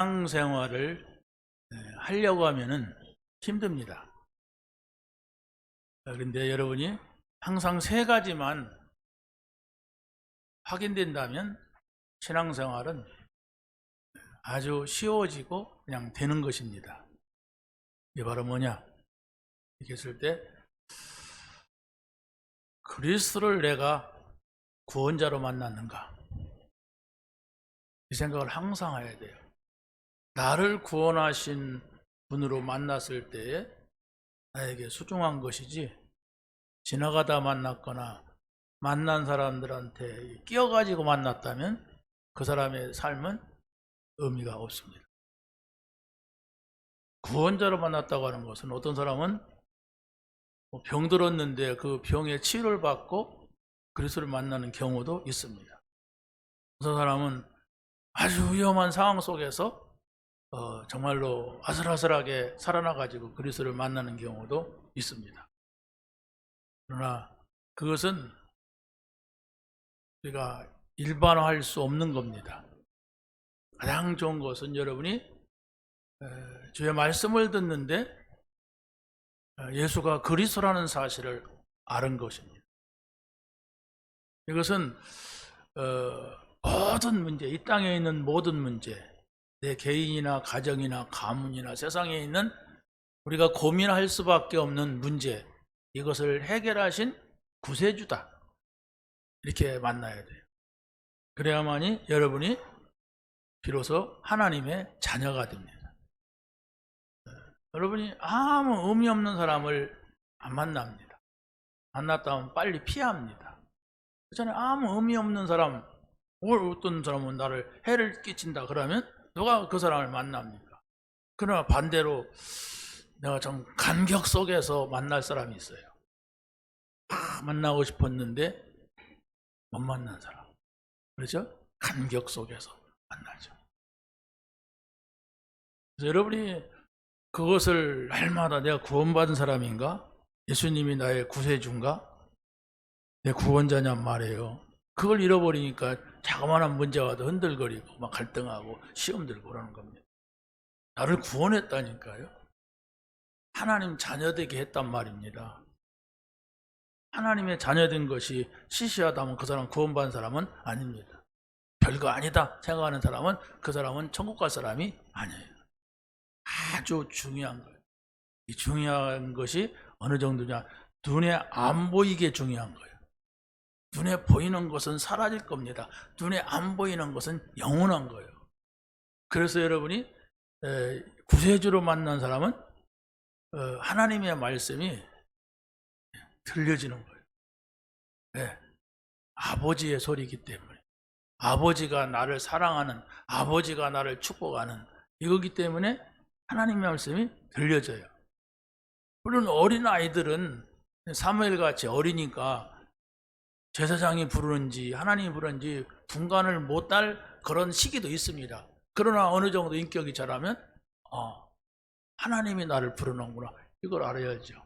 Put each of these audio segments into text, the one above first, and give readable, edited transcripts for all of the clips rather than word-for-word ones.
신앙생활을 하려고 하면은 힘듭니다. 그런데 여러분이 항상 세 가지만 확인된다면 신앙생활은 아주 쉬워지고 그냥 되는 것입니다. 이게 바로 뭐냐? 이렇게 했을 때 그리스도를 내가 구원자로 만났는가? 이 생각을 항상 해야 돼요. 나를 구원하신 분으로 만났을 때에 나에게 소중한 것이지, 지나가다 만났거나 만난 사람들한테 끼어가지고 만났다면 그 사람의 삶은 의미가 없습니다. 구원자로 만났다고 하는 것은 어떤 사람은 병들었는데 그 병의 치료를 받고 그리스도를 만나는 경우도 있습니다. 어떤 사람은 아주 위험한 상황 속에서 정말로 아슬아슬하게 살아나가지고 그리스도를 만나는 경우도 있습니다. 그러나 그것은 우리가 일반화할 수 없는 겁니다. 가장 좋은 것은 여러분이 주의 말씀을 듣는데 예수가 그리스도라는 사실을 아는 것입니다. 이것은 모든 문제, 이 땅에 있는 모든 문제, 내 개인이나 가정이나 가문이나 세상에 있는 우리가 고민할 수밖에 없는 문제, 이것을 해결하신 구세주다, 이렇게 만나야 돼요. 그래야만이 여러분이 비로소 하나님의 자녀가 됩니다. 여러분이 아무 의미 없는 사람을 안 만납니다. 만났다 하면 빨리 피합니다. 그렇잖아요. 아무 의미 없는 사람, 어떤 사람은 나를 해를 끼친다 그러면 누가 그 사람을 만납니까? 그러나 반대로 내가 좀 감격 속에서 만날 사람이 있어요. 만나고 싶었는데 못 만난 사람. 그렇죠? 감격 속에서 만나죠. 그래서 여러분이 그것을 날마다 내가 구원받은 사람인가? 예수님이 나의 구세주인가? 내 구원자냔 말이에요. 그걸 잃어버리니까 자그마한 문제가 와도 흔들거리고 막 갈등하고 시험 들고 그러는 겁니다. 나를 구원했다니까요. 하나님 자녀되게 했단 말입니다. 하나님의 자녀된 것이 시시하다면 그 사람 구원받은 사람은 아닙니다. 별거 아니다 생각하는 사람은 그 사람은 천국 갈 사람이 아니에요. 아주 중요한 거예요. 이 중요한 것이 어느 정도냐? 눈에 안 보이게 중요한 거예요. 눈에 보이는 것은 사라질 겁니다. 눈에 안 보이는 것은 영원한 거예요. 그래서 여러분이 구세주로 만난 사람은 하나님의 말씀이 들려지는 거예요. 네. 아버지의 소리이기 때문에, 아버지가 나를 사랑하는, 아버지가 나를 축복하는 이거기 때문에 하나님의 말씀이 들려져요. 물론 어린 아이들은 사무엘같이 어리니까 제사장이 부르는지 하나님이 부르는지 분간을 못할 그런 시기도 있습니다. 그러나 어느 정도 인격이 자라면 하나님이 나를 부르는구나, 이걸 알아야죠.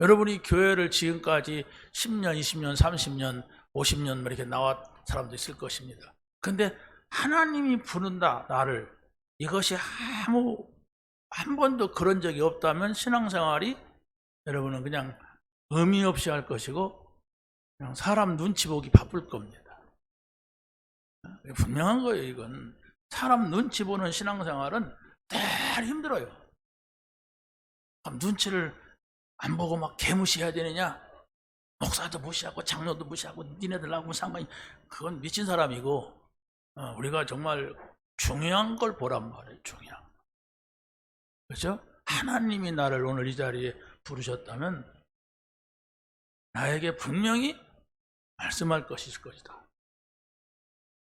여러분이 교회를 지금까지 10년, 20년, 30년, 50년 이렇게 나왔 사람도 있을 것입니다. 근데 하나님이 부른다 나를, 이것이 한 번도 그런 적이 없다면 신앙생활이 여러분은 그냥 의미 없이 할 것이고 그냥 사람 눈치 보기 바쁠 겁니다. 분명한 거예요. 이건 사람 눈치 보는 신앙생활은 늘 힘들어요. 눈치를 안 보고 막 개무시해야 되느냐? 목사도 무시하고 장로도 무시하고 니네들하고 상관이, 그건 미친 사람이고 우리가 정말 중요한 걸 보란 말이에요. 중요한 거. 그렇죠? 하나님이 나를 오늘 이 자리에 부르셨다면 나에게 분명히 말씀할 것이 있을 것이다.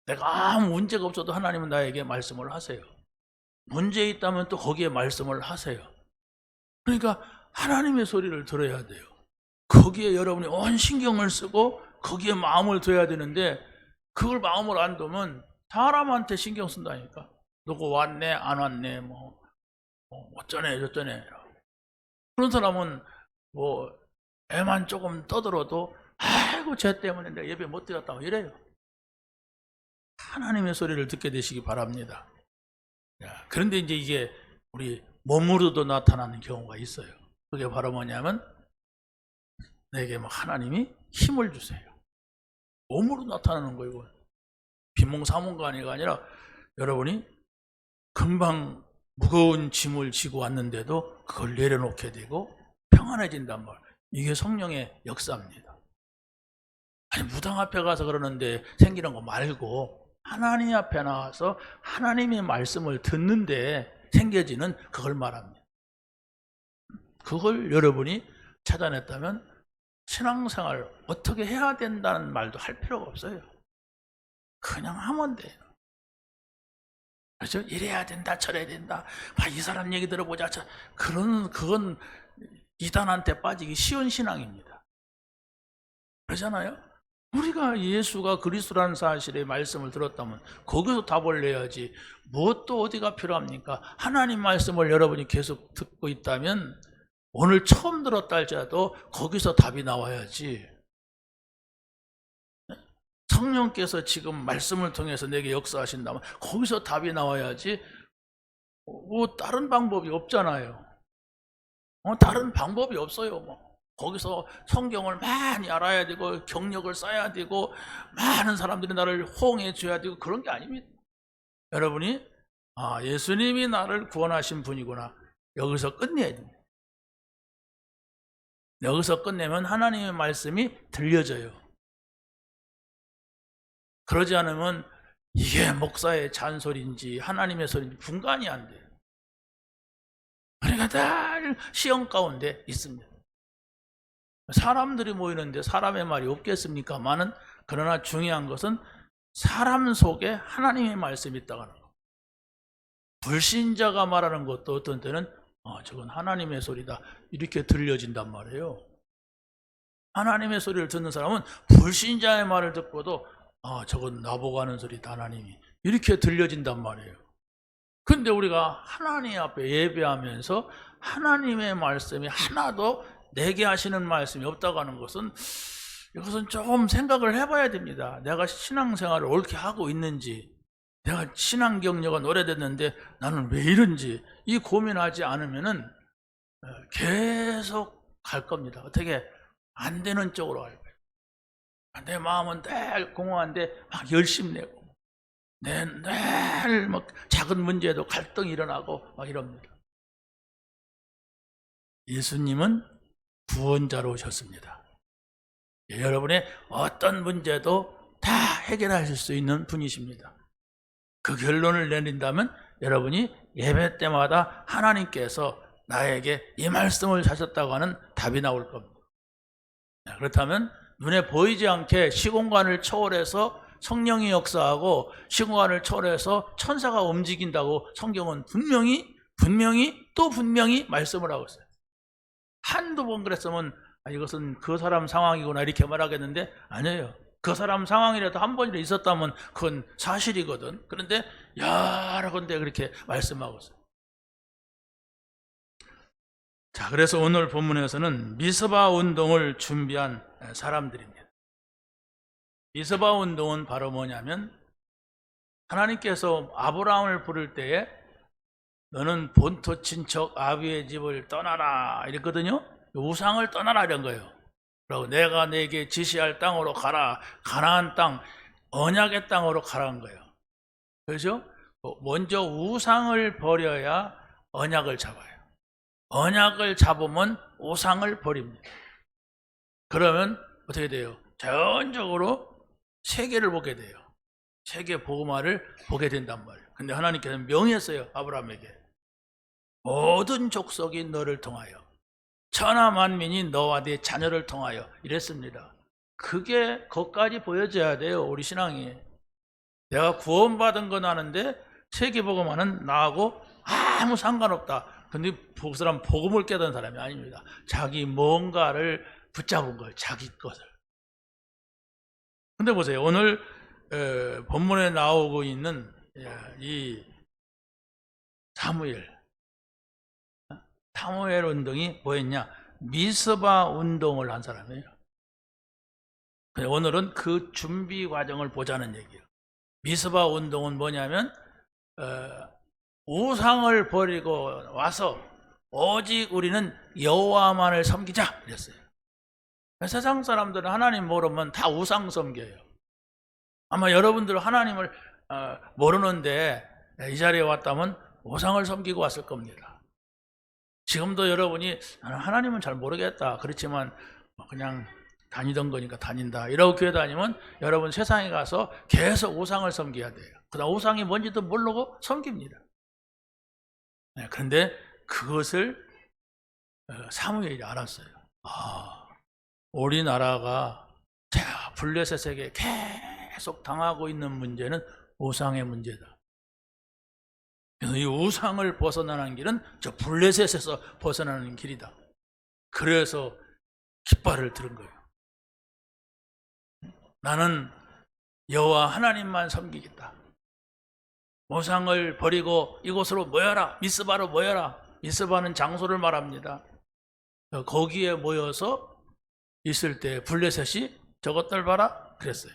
내가 아무 문제가 없어도 하나님은 나에게 말씀을 하세요. 문제 있다면 또 거기에 말씀을 하세요. 그러니까 하나님의 소리를 들어야 돼요. 거기에 여러분이 온 신경을 쓰고 거기에 마음을 둬야 되는데 그걸 마음을 안 두면 사람한테 신경 쓴다니까. 누구 왔네 안 왔네 뭐 어쩌네 저쩌네. 그런 사람은 애만 조금 떠들어도 아이고 쟤 때문에 내가 예배 못 드렸다고 이래요. 하나님의 소리를 듣게 되시기 바랍니다. 그런데 이제 이게 우리 몸으로도 나타나는 경우가 있어요. 그게 바로 뭐냐면 내게 막 하나님이 힘을 주세요. 몸으로 나타나는 거예요. 이건. 비몽사몽간이가 아니라 여러분이 금방 무거운 짐을 지고 왔는데도 그걸 내려놓게 되고 평안해진단 말. 이게 성령의 역사입니다. 아니 무당 앞에 가서 그러는데 생기는 거 말고 하나님 앞에 나와서 하나님의 말씀을 듣는데 생겨지는 그걸 말합니다. 그걸 여러분이 찾아냈다면 신앙생활 어떻게 해야 된다는 말도 할 필요가 없어요. 그냥 하면 돼요. 그렇죠? 이래야 된다, 저래야 된다. 이 사람 얘기 들어보자. 그건 이단한테 빠지기 쉬운 신앙입니다. 그러잖아요? 우리가 예수가 그리스도라는 사실의 말씀을 들었다면 거기서 답을 내야지. 무엇도 어디가 필요합니까? 하나님 말씀을 여러분이 계속 듣고 있다면 오늘 처음 들었다 할지라도 거기서 답이 나와야지. 성령께서 지금 말씀을 통해서 내게 역사하신다면 거기서 답이 나와야지. 뭐 다른 방법이 없잖아요. 다른 방법이 없어요. 거기서 성경을 많이 알아야 되고 경력을 쌓아야 되고 많은 사람들이 나를 호응해 줘야 되고 그런 게 아닙니다. 여러분이 예수님이 나를 구원하신 분이구나. 여기서 끝내야 됩니다. 여기서 끝내면 하나님의 말씀이 들려져요. 그러지 않으면 이게 목사의 잔소리인지 하나님의 소리인지 분간이 안 돼요. 그러니까 늘 시험 가운데 있습니다. 사람들이 모이는데 사람의 말이 없겠습니까마는 그러나 중요한 것은 사람 속에 하나님의 말씀이 있다고 하는 거. 불신자가 말하는 것도 어떤 때는 저건 하나님의 소리다 이렇게 들려진단 말이에요. 하나님의 소리를 듣는 사람은 불신자의 말을 듣고도 저건 나보고 하는 소리다 하나님이 이렇게 들려진단 말이에요. 근데 우리가 하나님 앞에 예배하면서 하나님의 말씀이 하나도 내게 하시는 말씀이 없다고 하는 것은 이것은 좀 생각을 해봐야 됩니다. 내가 신앙생활을 옳게 하고 있는지, 내가 신앙 경력은 오래됐는데 나는 왜 이런지 이 고민하지 않으면은 계속 갈 겁니다. 어떻게 안 되는 쪽으로 갈 거예요. 내 마음은 늘 공허한데 막 열심 내고 늘 막 작은 문제에도 갈등이 일어나고 막 이럽니다. 예수님은 구원자로 오셨습니다. 여러분의 어떤 문제도 다 해결하실 수 있는 분이십니다. 그 결론을 내린다면 여러분이 예배 때마다 하나님께서 나에게 이 말씀을 하셨다고 하는 답이 나올 겁니다. 그렇다면 눈에 보이지 않게 시공간을 초월해서 성령이 역사하고 시공간을 초월해서 천사가 움직인다고 성경은 분명히 말씀을 하고 있어요. 한두 번 그랬으면 이것은 그 사람 상황이구나 이렇게 말하겠는데 아니에요. 그 사람 상황이라도 한 번이라도 있었다면 그건 사실이거든. 그런데 여러 군데 그렇게 말씀하고 있어요. 자, 그래서 오늘 본문에서는 미스바 운동을 준비한 사람들입니다. 미스바 운동은 바로 뭐냐면 하나님께서 아브라함을 부를 때에 너는 본토 친척 아비의 집을 떠나라 이랬거든요. 우상을 떠나라 이런 거예요. 그리고 내가 내게 지시할 땅으로 가라. 가나안 땅, 언약의 땅으로 가라는 거예요. 그렇죠? 먼저 우상을 버려야 언약을 잡아요. 언약을 잡으면 우상을 버립니다. 그러면 어떻게 돼요? 전적으로 세계를 보게 돼요. 세계 복음화를 보게 된단 말이에요. 근데 하나님께서는 명했어요. 아브라함에게. 모든 족속이 너를 통하여 천하 만민이 너와 네 자녀를 통하여 이랬습니다. 그게 거기까지 보여져야 돼요. 우리 신앙이. 내가 구원받은 건 아는데 세계복음화는 나하고 아무 상관없다. 근데 그 사람 복음을 깨달은 사람이 아닙니다. 자기 뭔가를 붙잡은 거예요. 자기 것을. 근데 보세요. 오늘 본문에 나오고 있는 이 사무엘 운동이 뭐였냐? 미스바 운동을 한 사람이에요. 오늘은 그 준비 과정을 보자는 얘기예요. 미스바 운동은 뭐냐면 우상을 버리고 와서 오직 우리는 여호와만을 섬기자 이랬어요. 세상 사람들은 하나님 모르면 다 우상 섬겨요. 아마 여러분들 하나님을 모르는데 이 자리에 왔다면 우상을 섬기고 왔을 겁니다. 지금도 여러분이 나는 하나님은 잘 모르겠다, 그렇지만 그냥 다니던 거니까 다닌다 이러고 교회 다니면 여러분 세상에 가서 계속 우상을 섬겨야 돼요. 그다음 우상이 뭔지도 모르고 섬깁니다. 그런데 그것을 사무엘이 알았어요. 우리나라가 블레셋에게 계속 당하고 있는 문제는 우상의 문제다. 그래서 이 우상을 벗어나는 길은 저 블레셋에서 벗어나는 길이다. 그래서 깃발을 들은 거예요. 나는 여호와 하나님만 섬기겠다. 우상을 버리고 이곳으로 모여라. 미스바로 모여라. 미스바는 장소를 말합니다. 거기에 모여서 있을 때 블레셋이 저것들 봐라 그랬어요.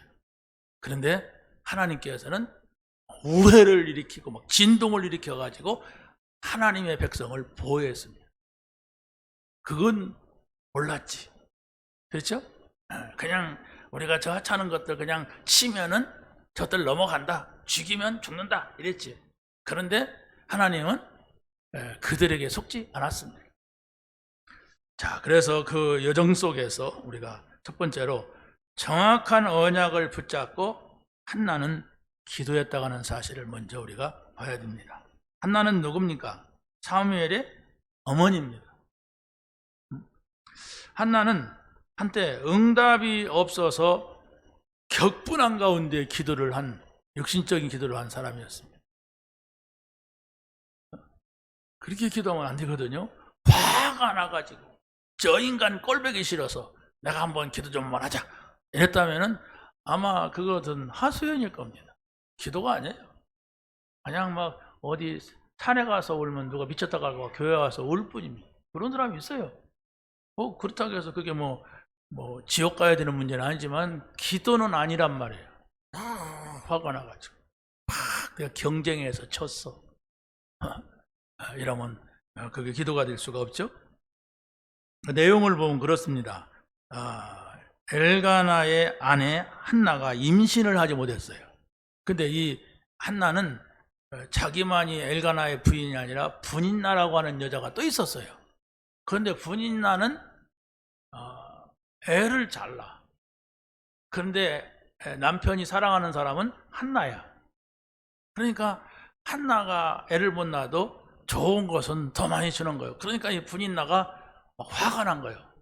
그런데 하나님께서는 우회를 일으키고 막 진동을 일으켜 가지고 하나님의 백성을 보호했습니다. 그건 몰랐지. 그렇죠? 그냥 우리가 저 하찮은 것들 그냥 치면은 저들 넘어간다, 죽이면 죽는다 이랬지. 그런데 하나님은 그들에게 속지 않았습니다. 자, 그래서 그 여정 속에서 우리가 첫 번째로 정확한 언약을 붙잡고 한나는 기도했다고 하는 사실을 먼저 우리가 봐야 됩니다. 한나는 누굽니까? 사무엘의 어머니입니다. 한나는 한때 응답이 없어서 격분한 가운데 기도를 한, 육신적인 기도를 한 사람이었습니다. 그렇게 기도하면 안 되거든요. 화가 나가지고 저 인간 꼴보기 싫어서 내가 한번 기도 좀만 하자 이랬다면은 아마 그것은 하소연일 겁니다. 기도가 아니에요. 그냥 막 어디 산에 가서 울면 누가 미쳤다고 하고 교회 와서 울 뿐입니다. 그런 사람이 있어요. 그렇다고 해서 그게 뭐 지옥 가야 되는 문제는 아니지만 기도는 아니란 말이에요. 화가 나가지고 막 내가 경쟁해서 쳤어. 이러면 그게 기도가 될 수가 없죠. 내용을 보면 그렇습니다. 엘가나의 아내 한나가 임신을 하지 못했어요. 근데 이 한나는 자기만이 엘가나의 부인이 아니라 분인나라고 하는 여자가 또 있었어요. 그런데 분인나는 애를 잘 낳아. 그런데 남편이 사랑하는 사람은 한나야. 그러니까 한나가 애를 못 낳아도 좋은 것은 더 많이 주는 거예요. 그러니까 이 분인나가 막 화가 난 거예요.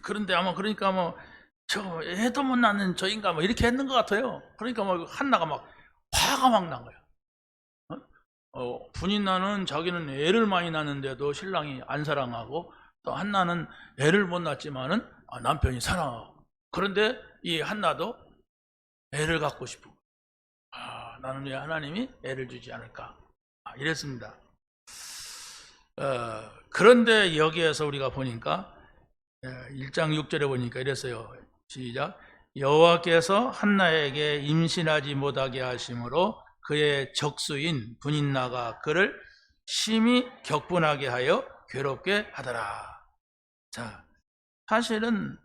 그런데 아마 그러니까 저 애도 못 낳는 저 인간 이렇게 했는 것 같아요. 그러니까 한나가 막 화가 막 난 거예요. 분인나는 자기는 애를 많이 낳는데도 신랑이 안 사랑하고, 또 한나는 애를 못 낳지만은 남편이 사랑하고. 그런데 이 한나도 애를 갖고 싶고, 나는 왜 하나님이 애를 주지 않을까? 이랬습니다. 그런데 여기에서 우리가 보니까 1장 6절에 보니까 이랬어요. 시작. 여호와께서 한나에게 임신하지 못하게 하심으로 그의 적수인 분인나가 그를 심히 격분하게 하여 괴롭게 하더라. 자, 사실은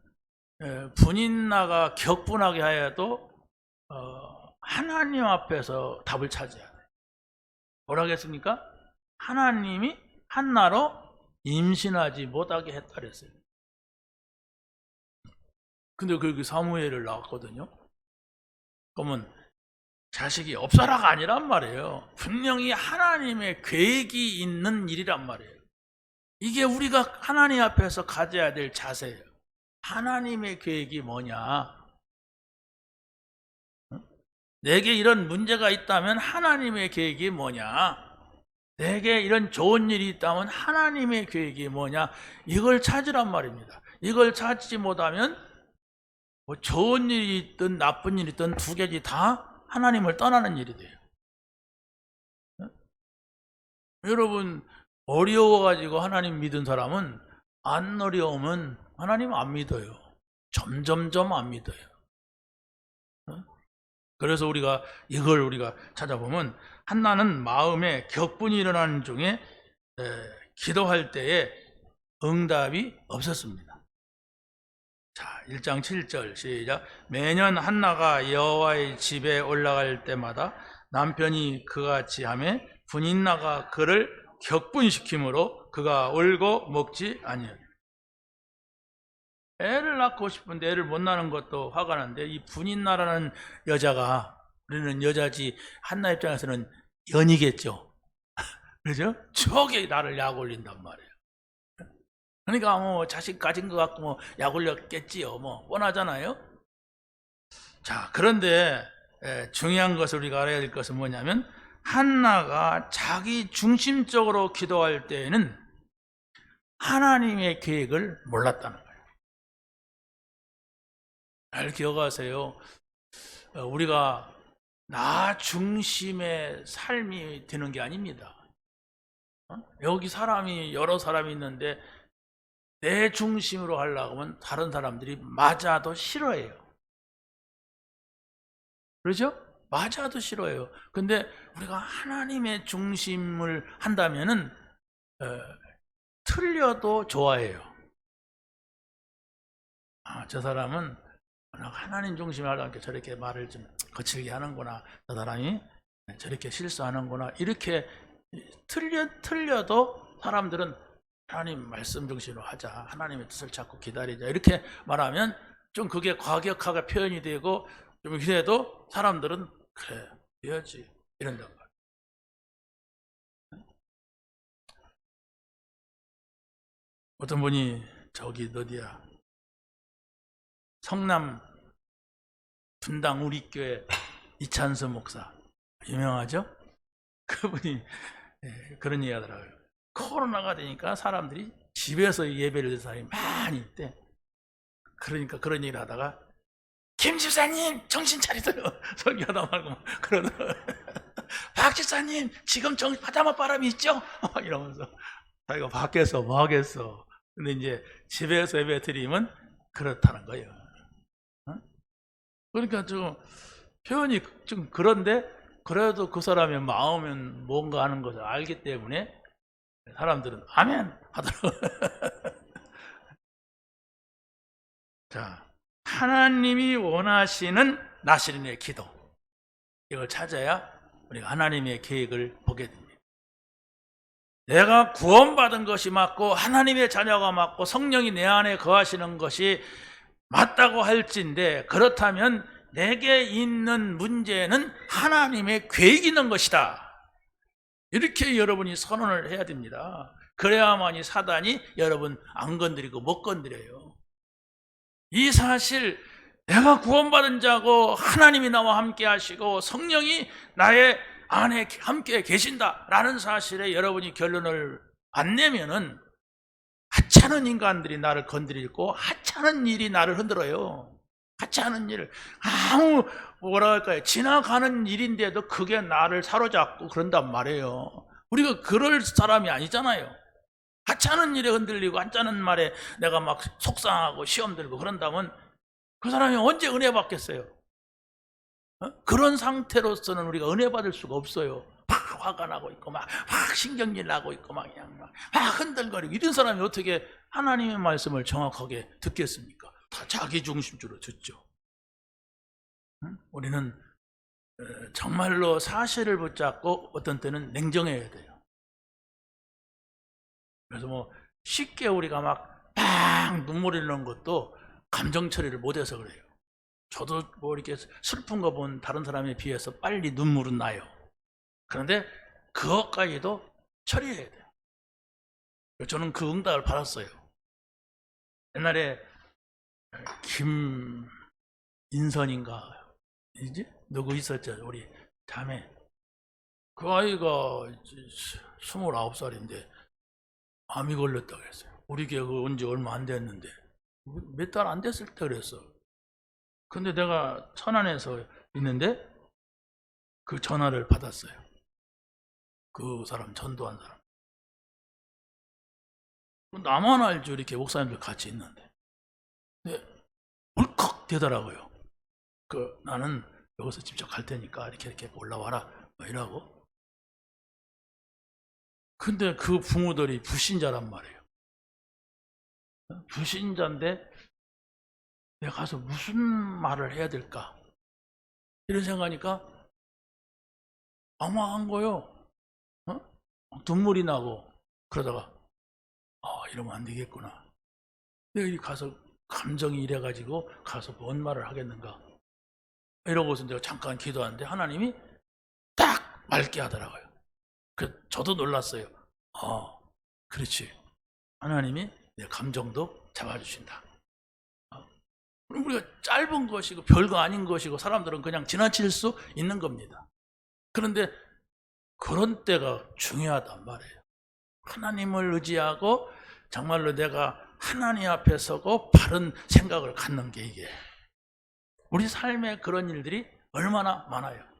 분인나가 격분하게 하여도 하나님 앞에서 답을 찾아야 돼요. 뭐라고 했습니까? 하나님이 한나로 임신하지 못하게 했다 그랬어요. 근데 그 사무엘을 낳았거든요. 그러면 자식이 없어라가 아니란 말이에요. 분명히 하나님의 계획이 있는 일이란 말이에요. 이게 우리가 하나님 앞에서 가져야 될 자세예요. 하나님의 계획이 뭐냐? 내게 이런 문제가 있다면 하나님의 계획이 뭐냐? 내게 이런 좋은 일이 있다면 하나님의 계획이 뭐냐? 이걸 찾으란 말입니다. 이걸 찾지 못하면 좋은 일이 있든 나쁜 일이 있든 두 개지 다 하나님을 떠나는 일이 돼요. 여러분, 어려워가지고 하나님 믿은 사람은 안 어려우면 하나님 안 믿어요. 점점점 안 믿어요. 그래서 우리가 이걸 찾아보면 한나는 마음에 격분이 일어나는 중에 기도할 때에 응답이 없었습니다. 자, 1장 7절 시작. 매년 한나가 여호와의 집에 올라갈 때마다 남편이 그같이 하며 분인나가 그를 격분시키므로 그가 울고 먹지 아니하니라. 애를 낳고 싶은데 애를 못 낳는 것도 화가 나는데, 이 분인나라는 여자가, 우리는 여자지 한나 입장에서는 연이겠죠. 그죠? 저게 나를 약 올린단 말이에요. 그러니까 뭐 자식 가진 것 같고 뭐 약 올렸겠지요. 뭐 뻔하잖아요. 자, 그런데 중요한 것을 우리가 알아야 될 것은 뭐냐면, 한나가 자기 중심적으로 기도할 때에는 하나님의 계획을 몰랐다는 거예요. 잘 기억하세요. 우리가 나 중심의 삶이 되는 게 아닙니다. 여기 여러 사람이 있는데 내 중심으로 하려고 하면 다른 사람들이 맞아도 싫어해요. 그렇죠? 맞아도 싫어해요. 근데 우리가 하나님의 중심을 한다면은 틀려도 좋아해요. 저 사람은 하나님 중심을 하려니까 저렇게 말을 좀 거칠게 하는구나, 저 사람이 저렇게 실수하는구나, 이렇게 틀려도 사람들은 하나님 말씀 중심으로 하자, 하나님의 뜻을 찾고 기다리자, 이렇게 말하면 좀 그게 과격하게 표현이 되고 좀 그래도 사람들은 그래, 해야지, 이런단 말이에요. 어떤 분이 저기 어디야, 성남 분당 우리 교회 이찬수 목사 유명하죠? 그분이 그런 얘기 하더라고요. 코로나가 되니까 사람들이 집에서 예배를 드는 사람이 많이 있대. 그러니까 그런 얘기를 하다가 김 집사님 정신 차리세요, 설교하다 말고 그러더라고요. 박 집사님 지금 바다맛 바람이 있죠? 이러면서 자기가 밖에서 뭐 하겠어. 근데 이제 집에서 예배 드리면 그렇다는 거예요. 그러니까 좀 표현이 좀 그런데, 그래도 그 사람의 마음은 뭔가 하는 것을 알기 때문에 사람들은 아멘 하더라고요. 자, 하나님이 원하시는 나시린의 기도, 이걸 찾아야 우리가 하나님의 계획을 보게 됩니다. 내가 구원받은 것이 맞고 하나님의 자녀가 맞고 성령이 내 안에 거하시는 것이 맞다고 할진데, 그렇다면 내게 있는 문제는 하나님의 계획이 있는 것이다, 이렇게 여러분이 선언을 해야 됩니다. 그래야만이 사단이 여러분 안 건드리고 못 건드려요. 이 사실, 내가 구원받은 자고 하나님이 나와 함께 하시고 성령이 나의 안에 함께 계신다라는 사실에 여러분이 결론을 안 내면은 하찮은 인간들이 나를 건드리고 하찮은 일이 나를 흔들어요. 하찮은 일을, 아무 뭐라 할까요, 지나가는 일인데도 그게 나를 사로잡고 그런단 말이에요. 우리가 그럴 사람이 아니잖아요. 하찮은 일에 흔들리고 하찮은 말에 내가 막 속상하고 시험 들고 그런다면 그 사람이 언제 은혜 받겠어요? 그런 상태로서는 우리가 은혜 받을 수가 없어요. 막 화가 나고 있고 막 신경질 나고 있고 막 그냥 막 흔들거리고, 이런 사람이 어떻게 하나님의 말씀을 정확하게 듣겠습니까? 다 자기 중심주로 듣죠. 우리는 정말로 사실을 붙잡고 어떤 때는 냉정해야 돼요. 그래서 뭐 쉽게 우리가 막 눈물이 나는 것도 감정 처리를 못해서 그래요. 저도 뭐 이렇게 슬픈 거 본 다른 사람에 비해서 빨리 눈물은 나요. 그런데 그것까지도 처리해야 돼요. 저는 그 응답을 받았어요. 옛날에 김인선인가 이제 누구 있었죠, 우리 자매. 그 아이가 29살인데 암이 걸렸다고 했어요. 우리 교회 온지 얼마 안 됐는데, 몇 달 안 됐을 때 그랬어. 근데 내가 천안에서 있는데 그 전화를 받았어요. 그 사람 전도한 사람. 나만 알죠, 이렇게 목사님들 같이 있는데. 근데 울컥 되더라고요. 나는 여기서 직접 갈 테니까 이렇게 올라와라, 뭐 이러고. 근데 그 부모들이 불신자란 말이에요. 불신자인데 내가 가서 무슨 말을 해야 될까? 이런 생각하니까 막막한 거요. 눈물이 나고 그러다가 이러면 안 되겠구나. 내가 여기 가서 감정이 이래가지고 가서 뭔 말을 하겠는가? 이러고서 내가 잠깐 기도하는데 하나님이 딱 맑게 하더라고요. 저도 놀랐어요. 그렇지. 하나님이 내 감정도 잡아주신다. 그럼 우리가 짧은 것이고 별거 아닌 것이고 사람들은 그냥 지나칠 수 있는 겁니다. 그런데 그런 때가 중요하단 말이에요. 하나님을 의지하고 정말로 내가 하나님 앞에 서고 바른 생각을 갖는 게 이게 우리 삶에 그런 일들이 얼마나 많아요.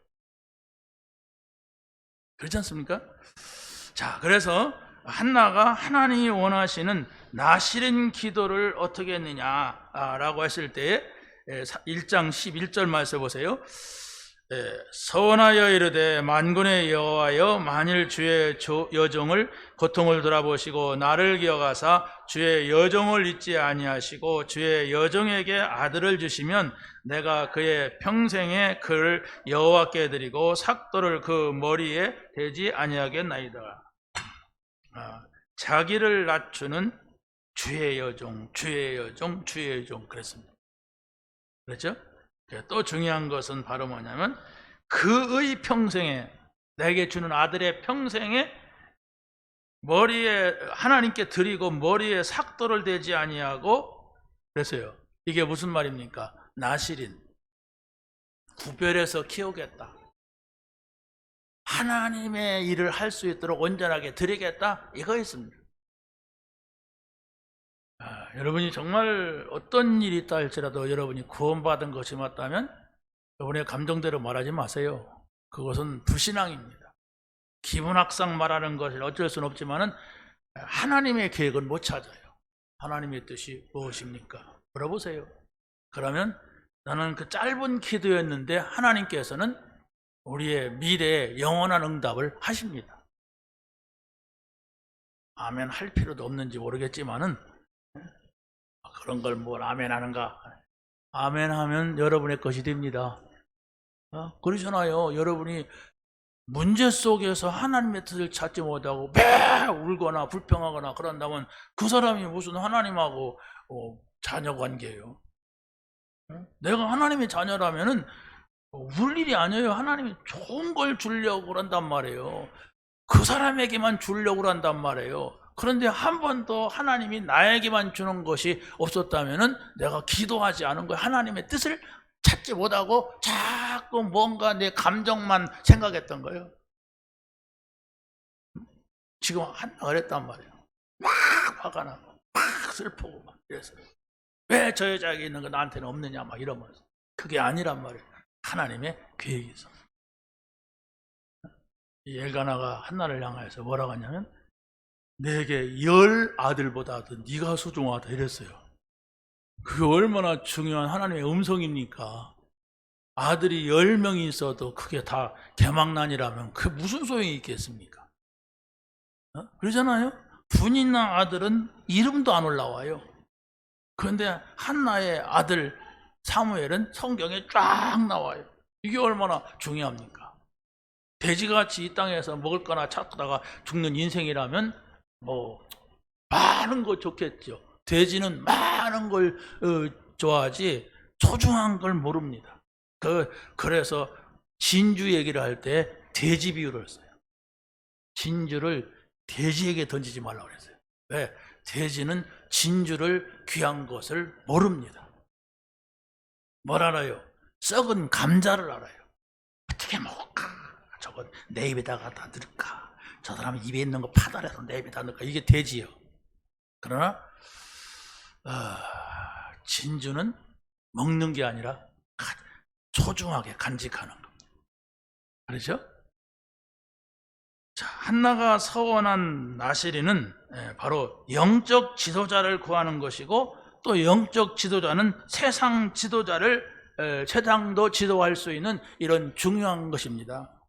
그렇지 않습니까? 자, 그래서 한나가 하나님이 원하시는 나시린 기도를 어떻게 했느냐라고 했을 때에 1장 11절 말씀 보세요. 서원하여 이르되 만군의 여호와여 만일 주의 여종을 고통을 돌아보시고 나를 기억하사 주의 여종을 잊지 아니하시고 주의 여종에게 아들을 주시면 내가 그의 평생에 그를 여호와께 드리고 삭도를 그 머리에 대지 아니하겠나이다. 자기를 낮추는 주의 여종, 주의 여종, 주의 여종 그랬습니다. 그렇죠? 또 중요한 것은 바로 뭐냐면 그의 평생에 내게 주는 아들의 평생에 머리에 하나님께 드리고 머리에 삭도를 대지 아니하고 그랬어요. 이게 무슨 말입니까? 나실인 구별해서 키우겠다. 하나님의 일을 할 수 있도록 온전하게 드리겠다 이거였습니다. 여러분이 정말 어떤 일이 있다 할지라도 여러분이 구원받은 것이 맞다면 여러분의 감정대로 말하지 마세요. 그것은 불신앙입니다. 기분악상 말하는 것을 어쩔 수는 없지만은 하나님의 계획은 못 찾아요. 하나님의 뜻이 무엇입니까? 물어보세요. 그러면 나는 그 짧은 기도였는데 하나님께서는 우리의 미래에 영원한 응답을 하십니다. 아멘 할 필요도 없는지 모르겠지만은 그런 걸 뭘 아멘 하는가? 아멘 하면 여러분의 것이 됩니다. 그러잖아요. 여러분이 문제 속에서 하나님의 뜻을 찾지 못하고 매 울거나 불평하거나 그런다면 그 사람이 무슨 하나님하고 자녀 관계예요. 내가 하나님의 자녀라면은 울 일이 아니에요. 하나님이 좋은 걸 주려고 그런단 말이에요. 그 사람에게만 주려고 그런단 말이에요. 그런데 한 번도 하나님이 나에게만 주는 것이 없었다면은 내가 기도하지 않은 거예요. 하나님의 뜻을 찾지 못하고 자꾸 뭔가 내 감정만 생각했던 거예요. 지금 한나가 그랬단 말이에요. 막 화가 나고 막 슬프고 막 이래서 왜 저 여자에게 있는 거 나한테는 없느냐 막 이러면서 그게 아니란 말이에요. 하나님의 계획이 있어. 이 엘가나가 한나를 향해서 뭐라고 하냐면 내게 10 아들보다도 네가 소중하다 이랬어요. 그게 얼마나 중요한 하나님의 음성입니까? 아들이 10명이 있어도 그게 다 개망난이라면 그게 무슨 소용이 있겠습니까? 그러잖아요. 분이나 아들은 이름도 안 올라와요. 그런데 한나의 아들 사무엘은 성경에 쫙 나와요. 이게 얼마나 중요합니까? 돼지같이 이 땅에서 먹을 거나 찾다가 죽는 인생이라면 많은 거 좋겠죠. 돼지는 많은 걸 좋아하지 소중한 걸 모릅니다. 그래서 진주 얘기를 할 때 돼지 비유를 써요. 진주를 돼지에게 던지지 말라고 그랬어요. 왜? 돼지는 진주를 귀한 것을 모릅니다. 뭘 알아요? 썩은 감자를 알아요. 어떻게 먹을까? 저건 내 입에다가 다 넣을까? 저 사람은 입에 있는 거 파다려서 내 입에다 넣을까? 이게 돼지요. 그러나 진주는 먹는 게 아니라 소중하게 간직하는 겁니다. 그렇죠? 자, 한나가 서원한 나시리는 바로 영적 지도자를 구하는 것이고 또 영적 지도자는 세상 지도자를 세상도 지도할 수 있는 이런 중요한 것입니다.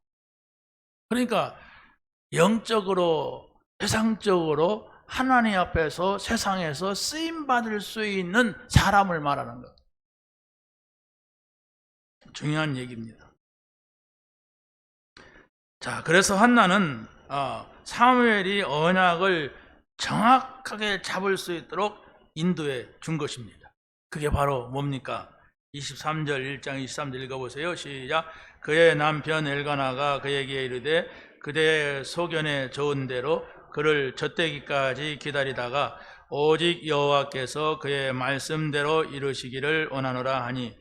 그러니까 영적으로 세상적으로 하나님 앞에서 세상에서 쓰임받을 수 있는 사람을 말하는 것. 중요한 얘기입니다. 자, 그래서 한나는 사무엘이 언약을 정확하게 잡을 수 있도록 인도해 준 것입니다. 그게 바로 뭡니까? 23절 1장 23절 읽어보세요. 시작. 그의 남편 엘가나가 그에게 이르되 그대의 소견에 좋은 대로 그를 젖대기까지 기다리다가 오직 여호와께서 그의 말씀대로 이루시기를 원하노라 하니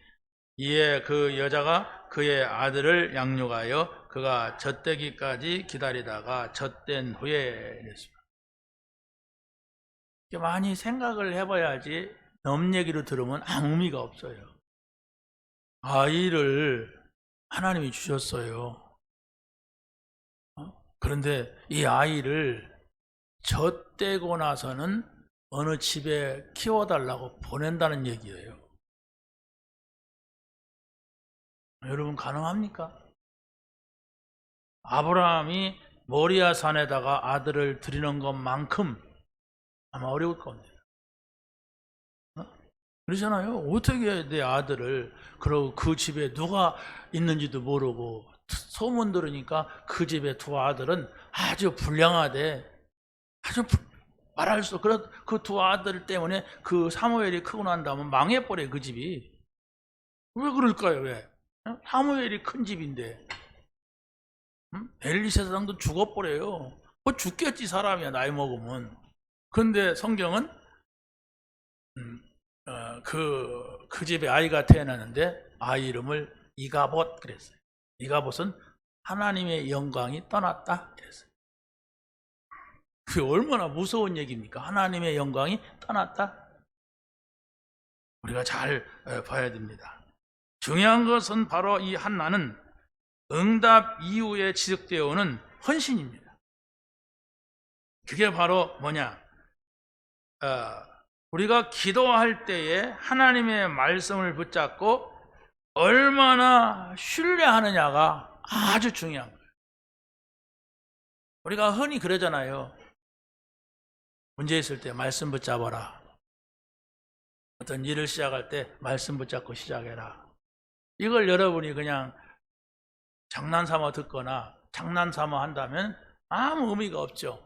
이에 그 여자가 그의 아들을 양육하여 그가 젖대기까지 기다리다가 젖된 후에 이랬습니다. 많이 생각을 해봐야지 넘 얘기로 들으면 아무 의미가 없어요. 아이를 하나님이 주셨어요. 그런데 이 아이를 젖대고 나서는 어느 집에 키워달라고 보낸다는 얘기예요. 여러분 가능합니까? 아브라함이 모리아 산에다가 아들을 드리는 것만큼 아마 어려울 겁니다. 그러잖아요. 어떻게 내 아들을, 그러고 그 집에 누가 있는지도 모르고 소문 들으니까 그 집에 두 아들은 아주 불량하대. 아주 말할 수, 그 두 아들 때문에 그 사무엘이 크고 난 다음에 망해버려, 그 집이. 왜 그럴까요, 왜? 사무엘이 큰 집인데. 엘리 세상도 죽어버려요. 뭐 죽겠지, 사람이야, 나이 먹으면. 그런데 성경은, 그 집에 아이가 태어났는데 아이 이름을 이가봇 그랬어요. 이가봇은 하나님의 영광이 떠났다 그랬어요. 그게 얼마나 무서운 얘기입니까? 하나님의 영광이 떠났다. 우리가 잘 봐야 됩니다. 중요한 것은 바로 이 한나는 응답 이후에 지속되어 오는 헌신입니다. 그게 바로 뭐냐? 우리가 기도할 때에 하나님의 말씀을 붙잡고 얼마나 신뢰하느냐가 아주 중요한 거예요. 우리가 흔히 그러잖아요. 문제 있을 때 말씀 붙잡아라. 어떤 일을 시작할 때 말씀 붙잡고 시작해라. 이걸 여러분이 그냥 장난삼아 듣거나 장난삼아 한다면 아무 의미가 없죠.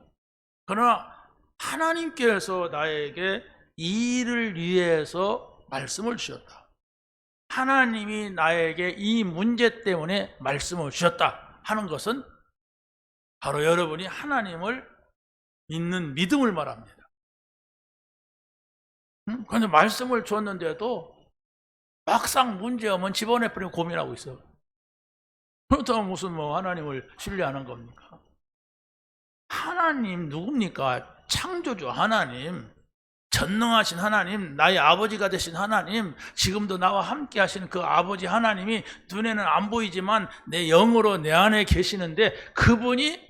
그러나 하나님께서 나에게 이 일을 위해서 말씀을 주셨다. 하나님이 나에게 이 문제 때문에 말씀을 주셨다 하는 것은 바로 여러분이 하나님을 믿는 믿음을 말합니다. 그런데 말씀을 줬는데도 막상 문제 오면 집어내버리고 고민하고 있어. 그렇다면 무슨 하나님을 신뢰하는 겁니까? 하나님 누굽니까? 창조주 하나님, 전능하신 하나님, 나의 아버지가 되신 하나님, 지금도 나와 함께 하시는 그 아버지 하나님이 눈에는 안 보이지만 내 영으로 내 안에 계시는데 그분이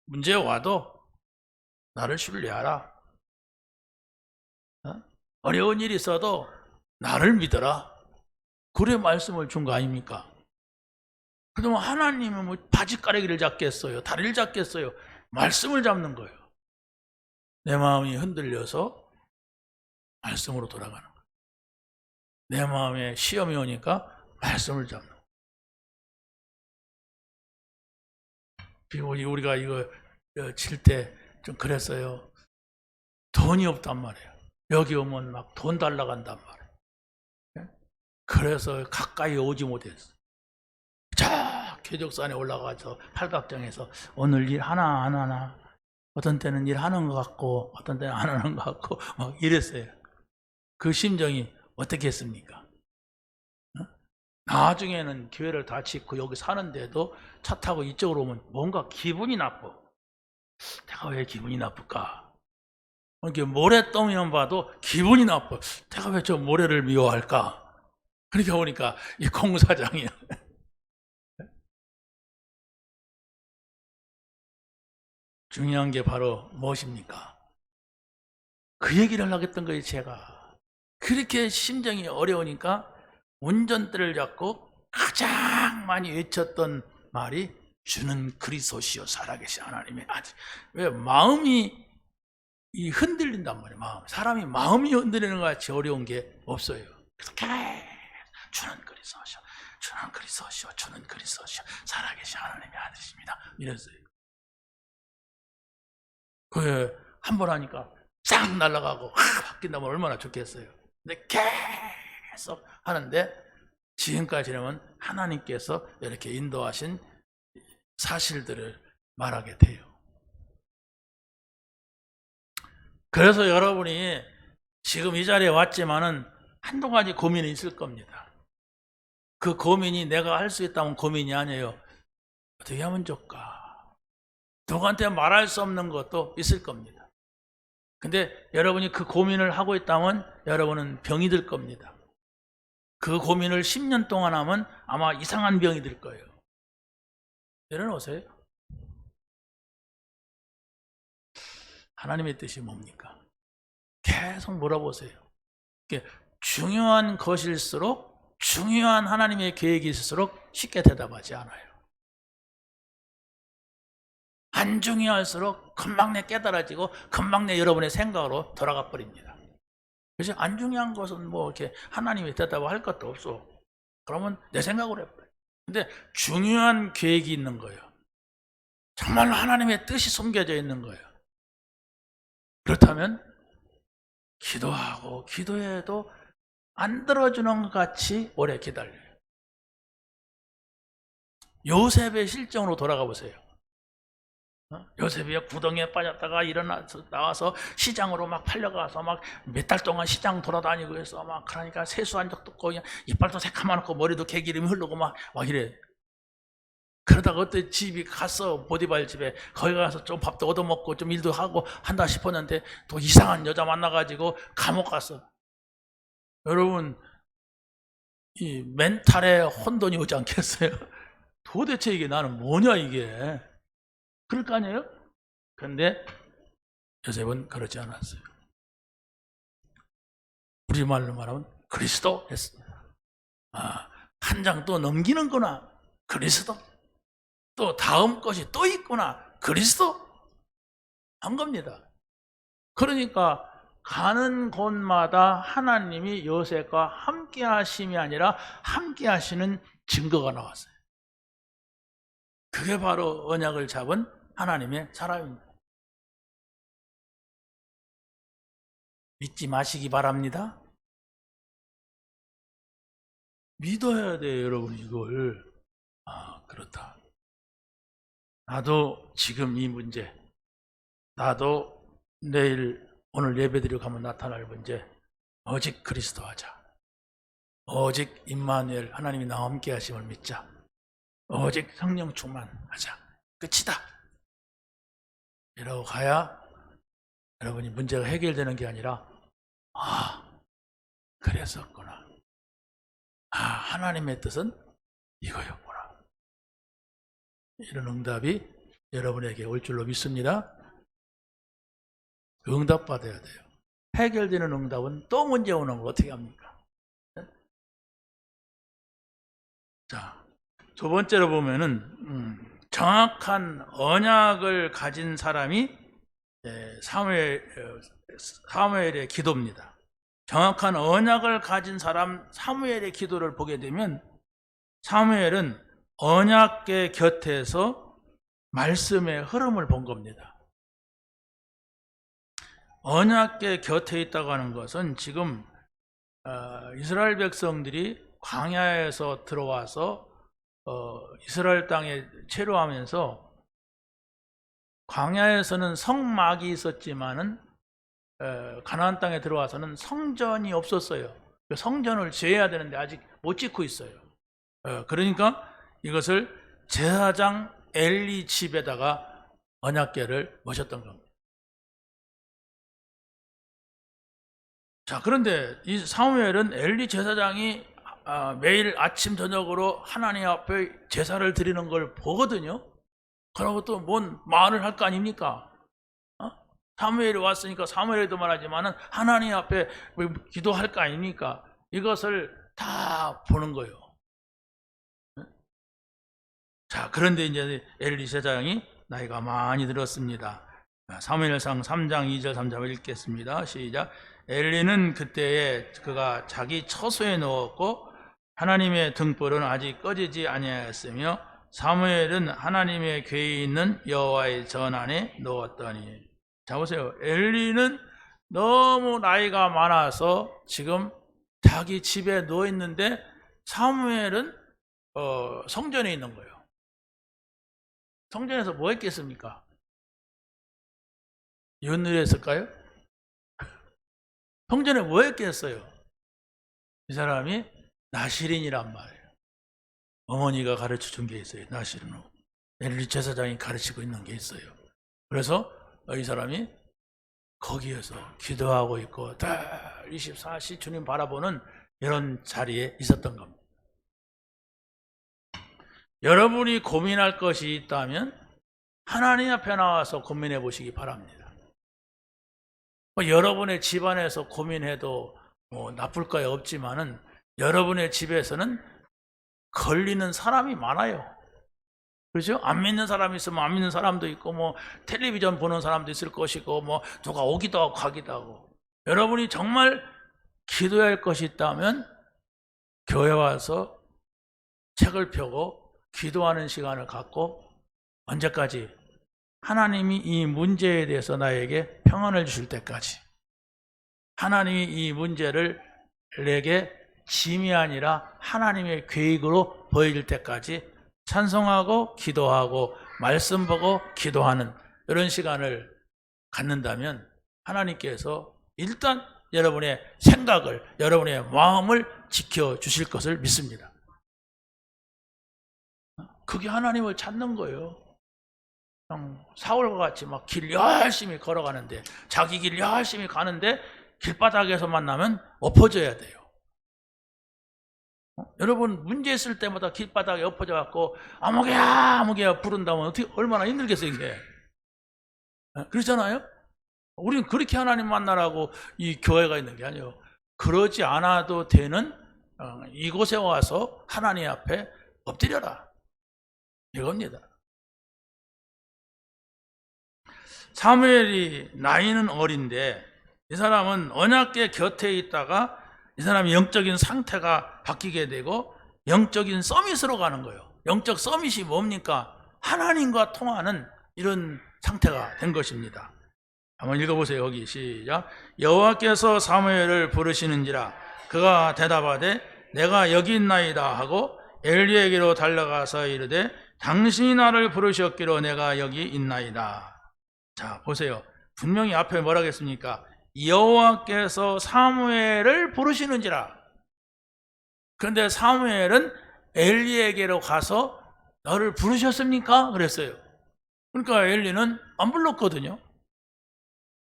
문제 와도 나를 신뢰하라. 어려운 일이 있어도 나를 믿어라. 그래 말씀을 준 거 아닙니까? 그러면 하나님은 바지가르기를 잡겠어요? 다리를 잡겠어요? 말씀을 잡는 거예요. 내 마음이 흔들려서 말씀으로 돌아가는 거예요. 내 마음에 시험이 오니까 말씀을 잡는 거예요. 그리고 우리가 이거 칠 때 좀 그랬어요. 돈이 없단 말이에요. 여기 오면 막 돈 달라고 한단 말이에요. 그래서 가까이 오지 못했어요. 저 계적산에 올라가서 팔각정에서 오늘 일 하나 안 하나, 어떤 때는 일 하는 것 같고 어떤 때는 안 하는 것 같고 막 이랬어요. 그 심정이 어떻겠습니까? 나중에는 교회를 다 짓고 여기 사는데도 차 타고 이쪽으로 오면 뭔가 기분이 나빠. 내가 왜 기분이 나쁠까? 이렇게 모래덩이만 봐도 기분이 나빠. 내가 왜 저 모래를 미워할까? 그렇게 보니까 이 공사장이야. 중요한 게 바로 무엇입니까? 그 얘기를 하려고 했던 거예요, 제가. 그렇게 심정이 어려우니까 운전대를 잡고 가장 많이 외쳤던 말이 주는 그리스도시요 살아계신 하나님의 아들. 왜 마음이 이 흔들린단 말이에요. 사람이 마음이 흔들리는 것 같이 어려운 게 없어요. 그래서 주는 그리스도시요, 주는 그리스도시요, 주는 그리스도시요 살아계신 하나님의 아들이십니다. 이랬어요. 한 번 하니까 싹 날아가고 바뀐다면 얼마나 좋겠어요. 근데 계속 하는데 지금까지는 하나님께서 이렇게 인도하신 사실들을 말하게 돼요. 그래서 여러분이 지금 이 자리에 왔지만은 한두 가지 고민이 있을 겁니다. 그 고민이 내가 할 수 있다면 고민이 아니에요. 어떻게 하면 좋을까? 누구한테 말할 수 없는 것도 있을 겁니다. 근데 여러분이 그 고민을 하고 있다면 여러분은 병이 들 겁니다. 그 고민을 10년 동안 하면 아마 이상한 병이 들 거예요. 내려놓으세요. 하나님의 뜻이 뭡니까? 계속 물어보세요. 중요한 것일수록, 중요한 하나님의 계획이 있을수록 쉽게 대답하지 않아요. 안 중요할수록 금방 내 깨달아지고 금방 내 여러분의 생각으로 돌아가 버립니다. 그래서 안 중요한 것은 뭐 이렇게 하나님이 대답을 할 것도 없어. 그러면 내 생각으로 해버려요. 근데 중요한 계획이 있는 거예요. 정말로 하나님의 뜻이 숨겨져 있는 거예요. 그렇다면 기도하고 기도해도 안 들어주는 것 같이 오래 기다려요. 요셉의 실정으로 돌아가 보세요. 요셉이 구덩이에 빠졌다가 일어나서 나와서 시장으로 막 팔려가서 막 몇 달 동안 시장 돌아다니고 해서 막 그러니까 세수한 적도 없고 그냥 이빨도 새카맣고 머리도 개기름이 흐르고 막 이래. 그러다가 어때 집이 갔어. 보디발 집에. 거기 가서 좀 밥도 얻어먹고 좀 일도 하고 한다 싶었는데 또 이상한 여자 만나가지고 감옥 갔어. 여러분 이 멘탈에 혼돈이 오지 않겠어요? 도대체 이게 나는 뭐냐 이게. 그럴 거 아니에요? 그런데 요셉은 그러지 않았어요. 우리말로 말하면 그리스도 했습니다. 한 장 또 넘기는구나. 그리스도. 또 다음 것이 또 있구나. 그리스도. 한 겁니다. 그러니까 가는 곳마다 하나님이 요셉과 함께 하심이 아니라 함께 하시는 증거가 나왔어요. 그게 바로 언약을 잡은 하나님의 사람입니다. 믿지 마시기 바랍니다. 믿어야 돼요, 여러분, 이걸. 그렇다. 나도 지금 이 문제, 나도 내일, 오늘 예배드리고 가면 나타날 문제, 오직 그리스도 하자. 오직 임마누엘, 하나님이 나와 함께 하심을 믿자. 오직 성령 충만하자. 끝이다. 이러고 가야 여러분이 문제가 해결되는 게 아니라 그랬었구나. 하나님의 뜻은 이거였구나. 이런 응답이 여러분에게 올 줄로 믿습니다. 응답받아야 돼요. 해결되는 응답은 또 문제 오는 걸 어떻게 합니까? 자, 두 번째로 보면은 정확한 언약을 가진 사람이 사무엘의 기도입니다. 정확한 언약을 가진 사람 사무엘의 기도를 보게 되면 사무엘은 언약궤 곁에서 말씀의 흐름을 본 겁니다. 언약궤 곁에 있다고 하는 것은 지금 이스라엘 백성들이 광야에서 들어와서 이스라엘 땅에 체류하면서 광야에서는 성막이 있었지만은 가나안 땅에 들어와서는 성전이 없었어요. 성전을 지어야 되는데 아직 못 짓고 있어요. 그러니까 이것을 제사장 엘리 집에다가 언약궤를 모셨던 겁니다. 자, 그런데 이 사무엘은 엘리 제사장이 매일 아침 저녁으로 하나님 앞에 제사를 드리는 걸 보거든요. 그러고 또 뭔 말을 할 거 아닙니까? 사무엘이 왔으니까 사무엘도 말하지만은 하나님 앞에 기도할 거 아닙니까? 이것을 다 보는 거예요. 자, 그런데 이제 엘리 제사장이 나이가 많이 들었습니다. 사무엘상 3장 2절 3절을 읽겠습니다. 시작. 엘리는 그때에 그가 자기 처소에 누웠고 하나님의 등불은 아직 꺼지지 아니하였으며 사무엘은 하나님의 궤에 있는 여호와의 전 안에 누웠더니. 자, 보세요. 엘리는 너무 나이가 많아서 지금 자기 집에 누워 있는데 사무엘은 성전에 있는 거예요. 성전에서 뭐 했겠습니까? 이혼을 했을까요? 성전에 뭐 했겠어요? 이 사람이 나실인이란 말이에요. 어머니가 가르쳐 준 게 있어요. 나실인으로. 엘리 제사장이 가르치고 있는 게 있어요. 그래서 이 사람이 거기에서 기도하고 있고 24시 주님 바라보는 이런 자리에 있었던 겁니다. 여러분이 고민할 것이 있다면 하나님 앞에 나와서 고민해 보시기 바랍니다. 여러분의 집안에서 고민해도 나쁠 거 없지만은 여러분의 집에서는 걸리는 사람이 많아요. 그렇죠? 안 믿는 사람이 있으면 안 믿는 사람도 있고, 텔레비전 보는 사람도 있을 것이고, 누가 오기도 하고 가기도 하고. 여러분이 정말 기도해야 할 것이 있다면 교회 와서 책을 펴고 기도하는 시간을 갖고 언제까지? 하나님이 이 문제에 대해서 나에게 평안을 주실 때까지. 하나님이 이 문제를 내게 짐이 아니라 하나님의 계획으로 보여줄 때까지 찬송하고 기도하고 말씀 보고 기도하는 이런 시간을 갖는다면 하나님께서 일단 여러분의 생각을, 여러분의 마음을 지켜주실 것을 믿습니다. 그게 하나님을 찾는 거예요. 사울과 같이 막 길 열심히 걸어가는데, 자기 길 열심히 가는데 길바닥에서 만나면 엎어져야 돼요. 여러분 문제 있을 때마다 길바닥에 엎어져 갖고 아무개야 부른다면 어떻게 얼마나 힘들겠어요 이게. 그렇잖아요. 우리는 그렇게 하나님 만나라고 이 교회가 있는 게 아니에요. 그러지 않아도 되는 이곳에 와서 하나님 앞에 엎드려라 이겁니다. 사무엘이 나이는 어린데 이 사람은 언약궤 곁에 있다가 이 사람이 영적인 상태가 바뀌게 되고 영적인 서밋으로 가는 거예요. 영적 서밋이 뭡니까? 하나님과 통하는 이런 상태가 된 것입니다. 한번 읽어보세요. 여기 시작. 여호와께서 사무엘을 부르시는지라 그가 대답하되 내가 여기 있나이다 하고 엘리에게로 달려가서 이르되 당신이 나를 부르셨기로 내가 여기 있나이다. 자, 보세요. 분명히 앞에 뭐라 했습니까? 여호와께서 사무엘을 부르시는지라. 그런데 사무엘은 엘리에게로 가서 너를 부르셨습니까? 그랬어요. 그러니까 엘리는 안 불렀거든요.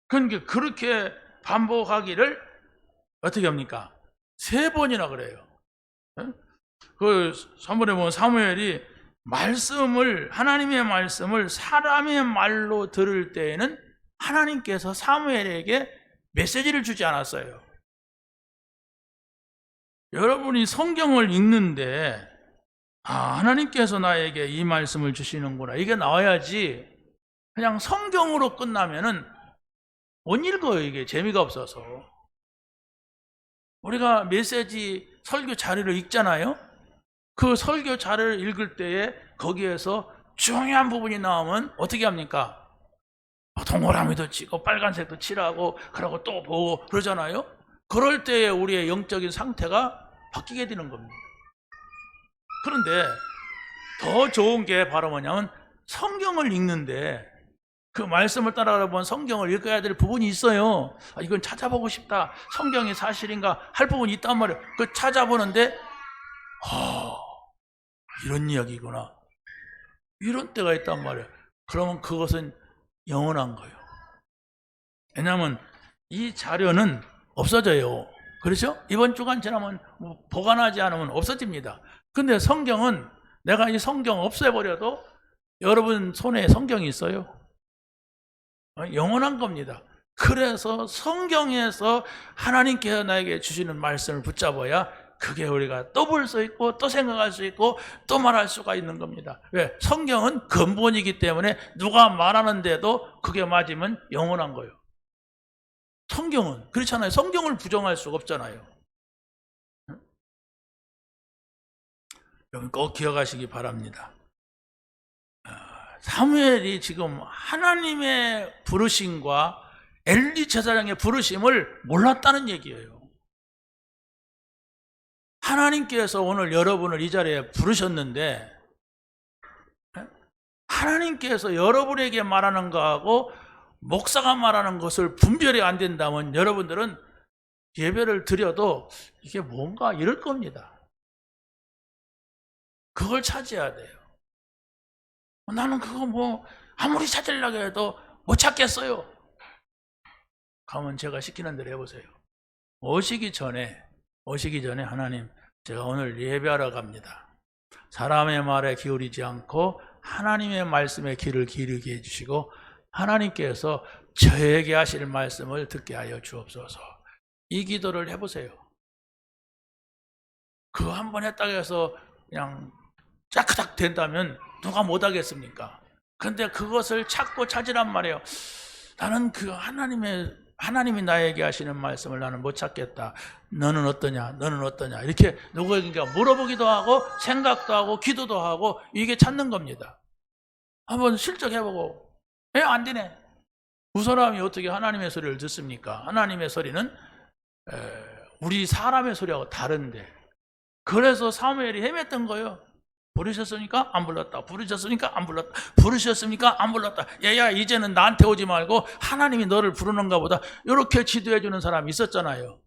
그러니까 그렇게 반복하기를 어떻게 합니까? 3번이나 그래요. 그 3번에 보면 사무엘이 하나님의 말씀을 사람의 말로 들을 때에는 하나님께서 사무엘에게 메시지를 주지 않았어요. 여러분이 성경을 읽는데 하나님께서 나에게 이 말씀을 주시는구나 이게 나와야지 그냥 성경으로 끝나면은 못 읽어요. 이게 재미가 없어서. 우리가 메시지 설교 자료를 읽잖아요. 그 설교 자료를 읽을 때에 거기에서 중요한 부분이 나오면 어떻게 합니까? 동그라미도 치고 빨간색도 칠하고 그러고 또 보고 그러잖아요. 그럴 때에 우리의 영적인 상태가 바뀌게 되는 겁니다. 그런데 더 좋은 게 바로 뭐냐면 성경을 읽는데 그 말씀을 따라가 보면 성경을 읽어야 될 부분이 있어요. 이건 찾아보고 싶다. 성경이 사실인가 할 부분이 있단 말이에요. 그 찾아보는데 이런 이야기구나. 이런 때가 있단 말이에요. 그러면 그것은 영원한 거예요. 왜냐하면 이 자료는 없어져요. 그렇죠? 이번 주간 지나면 보관하지 않으면 없어집니다. 근데 성경은 내가 이 성경 없애버려도 여러분 손에 성경이 있어요. 영원한 겁니다. 그래서 성경에서 하나님께서 나에게 주시는 말씀을 붙잡아야 그게 우리가 또 볼 수 있고 또 생각할 수 있고 또 말할 수가 있는 겁니다. 왜? 성경은 근본이기 때문에 누가 말하는데도 그게 맞으면 영원한 거예요. 성경은 그렇잖아요. 성경을 부정할 수가 없잖아요. 여러분 꼭 기억하시기 바랍니다. 사무엘이 지금 하나님의 부르심과 엘리 제사장의 부르심을 몰랐다는 얘기예요. 하나님께서 오늘 여러분을 이 자리에 부르셨는데 하나님께서 여러분에게 말하는 거하고 목사가 말하는 것을 분별이 안 된다면 여러분들은 예배를 드려도 이게 뭔가 이럴 겁니다. 그걸 찾아야 돼요. 나는 그거 뭐 아무리 찾으려고 해도 못 찾겠어요. 가면 제가 시키는 대로 해보세요. 오시기 전에 하나님, 제가 오늘 예배하러 갑니다. 사람의 말에 기울이지 않고 하나님의 말씀에 귀를 기울이게 해주시고 하나님께서 저에게 하실 말씀을 듣게 하여 주옵소서. 이 기도를 해보세요. 그거 한번 했다고 해서 그냥 짜크닥 된다면 누가 못하겠습니까? 근데 그것을 찾으란 말이에요. 나는 그 하나님이 나에게 하시는 말씀을 나는 못 찾겠다. 너는 어떠냐? 너는 어떠냐? 이렇게 누구에게 물어보기도 하고 생각도 하고 기도도 하고 이게 찾는 겁니다. 한번 실적 해보고 왜 안 되네? 그 사람이 어떻게 하나님의 소리를 듣습니까? 하나님의 소리는 우리 사람의 소리하고 다른데 그래서 사무엘이 헤맸던 거예요. 부르셨으니까 안 불렀다. 부르셨으니까 안 불렀다. 부르셨습니까? 안 불렀다. 얘야 이제는 나한테 오지 말고 하나님이 너를 부르는가 보다. 이렇게 지도해 주는 사람이 있었잖아요.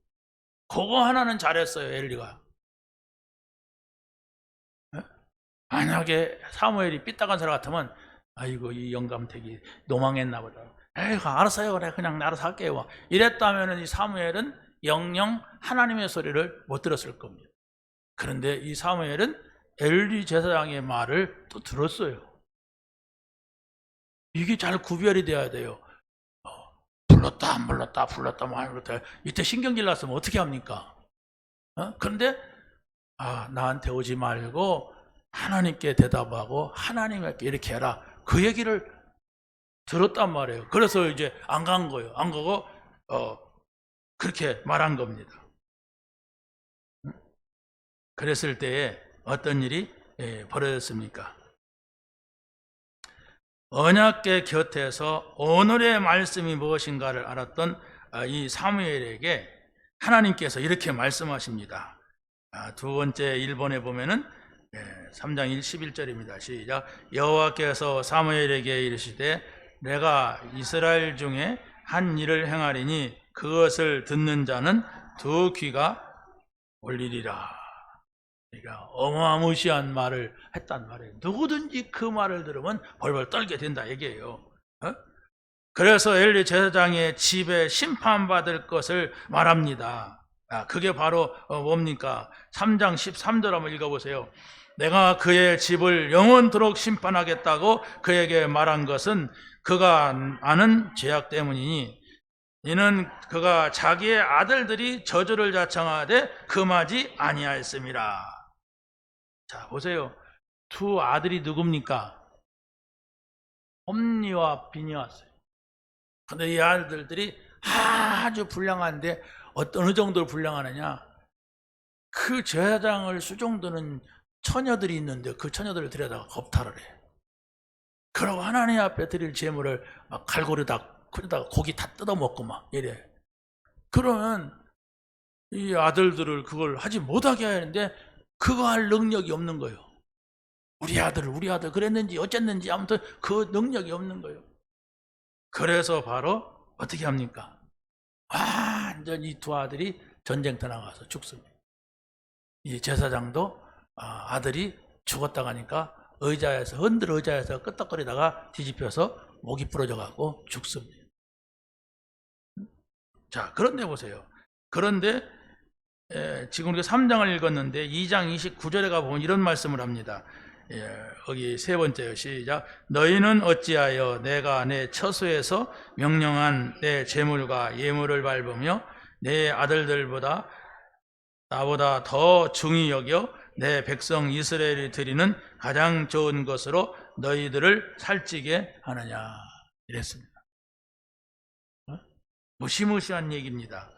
그거 하나는 잘했어요. 엘리가. 만약에 사무엘이 삐딱한 사람 같으면 아이고 이 영감택이 노망했나 보다. 에이구 알았어요. 그래 그냥 알아서 할게요. 이랬다면 이 사무엘은 영영 하나님의 소리를 못 들었을 겁니다. 그런데 이 사무엘은 엘리 제사장의 말을 또 들었어요. 이게 잘 구별이 돼야 돼요. 불렀다 안 불렀다 불렀다 안 불렀다. 이때 신경질 났으면 어떻게 합니까? 그런데 나한테 오지 말고 하나님께 대답하고 하나님께 이렇게 해라. 그 얘기를 들었단 말이에요. 그래서 이제 안 간 거예요. 안 가고 그렇게 말한 겁니다. 그랬을 때에 어떤 일이 벌어졌습니까? 언약궤 곁에서 오늘의 말씀이 무엇인가를 알았던 이 사무엘에게 하나님께서 이렇게 말씀하십니다. 두 번째 1번에 보면은 3장 11절입니다. 시작. 여호와께서 사무엘에게 이르시되 내가 이스라엘 중에 한 일을 행하리니 그것을 듣는 자는 두 귀가 올리리라. 그러니까 어마무시한 말을 했단 말이에요. 누구든지 그 말을 들으면 벌벌 떨게 된다 얘기예요. 그래서 엘리 제사장의 집에 심판받을 것을 말합니다. 그게 바로 뭡니까? 3장 13절 한번 읽어보세요. 내가 그의 집을 영원토록 심판하겠다고 그에게 말한 것은 그가 아는 죄악 때문이니 이는 그가 자기의 아들들이 저주를 자청하되 금하지 아니하였음이라. 자 보세요. 두 아들이 누굽니까? 홈니와 비니아스예요. 근데 이 아들들이 아주 불량한데 어느 정도로 불량하느냐? 그 제사장을 수종드는 처녀들이 있는데 그 처녀들을 데려다가 겁탈을 해. 그러고 하나님 앞에 드릴 제물을 막 갈고리다가 고기 다 뜯어먹고 막 이래. 그러면 이 아들들을 그걸 하지 못하게 하는데 그거 할 능력이 없는 거예요. 우리 아들 그랬는지 어쨌는지 아무튼 그 능력이 없는 거예요. 그래서 바로 어떻게 합니까? 완전히 두 아들이 전쟁터 나가서 죽습니다. 이 제사장도 아들이 죽었다 가니까 흔들 의자에서 끄떡거리다가 뒤집혀서 목이 부러져 갖고 죽습니다. 자, 그런데 보세요. 그런데 지금 우리가 3장을 읽었는데 2장 29절에 가보면 이런 말씀을 합니다. 거기 세 번째요. 시작. 너희는 어찌하여 내가 내 처소에서 명령한 내 제물과 예물을 밟으며 내 아들들보다 나보다 더 중히 여겨 내 백성 이스라엘이 드리는 가장 좋은 것으로 너희들을 살찌게 하느냐 이랬습니다. 무시무시한 얘기입니다.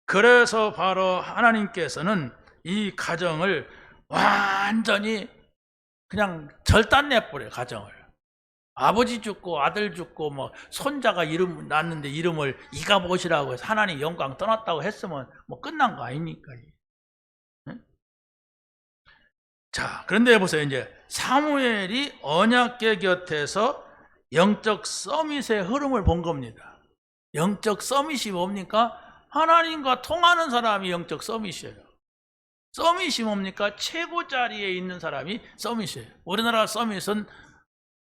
그래서 바로 하나님께서는 이 가정을 완전히 그냥 절단내버려요. 가정을. 아버지 죽고 아들 죽고 뭐 손자가 이름 낳았는데 이름을 이가봇이라고 해서 하나님 영광 떠났다고 했으면 뭐 끝난 거 아닙니까? 네? 자, 그런데 보세요. 이제 사무엘이 언약궤 곁에서 영적 서밋의 흐름을 본 겁니다. 영적 서밋이 뭡니까? 하나님과 통하는 사람이 영적 서밋이에요. 서밋이 뭡니까? 최고 자리에 있는 사람이 서밋이에요. 우리나라 서밋은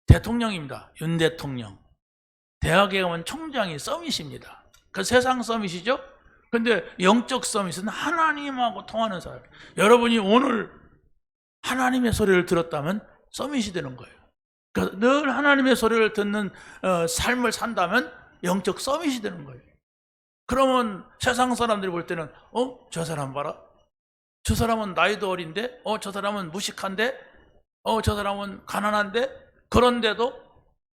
대통령입니다. 윤 대통령. 대학에 가면 총장이 서밋입니다. 그 세상 서밋이죠? 근데 영적 서밋은 하나님하고 통하는 사람. 여러분이 오늘 하나님의 소리를 들었다면 서밋이 되는 거예요. 그러니까 늘 하나님의 소리를 듣는 삶을 산다면 영적 서밋이 되는 거예요. 그러면 세상 사람들이 볼 때는 저 사람 봐라. 저 사람은 나이도 어린데 저 사람은 무식한데 저 사람은 가난한데 그런데도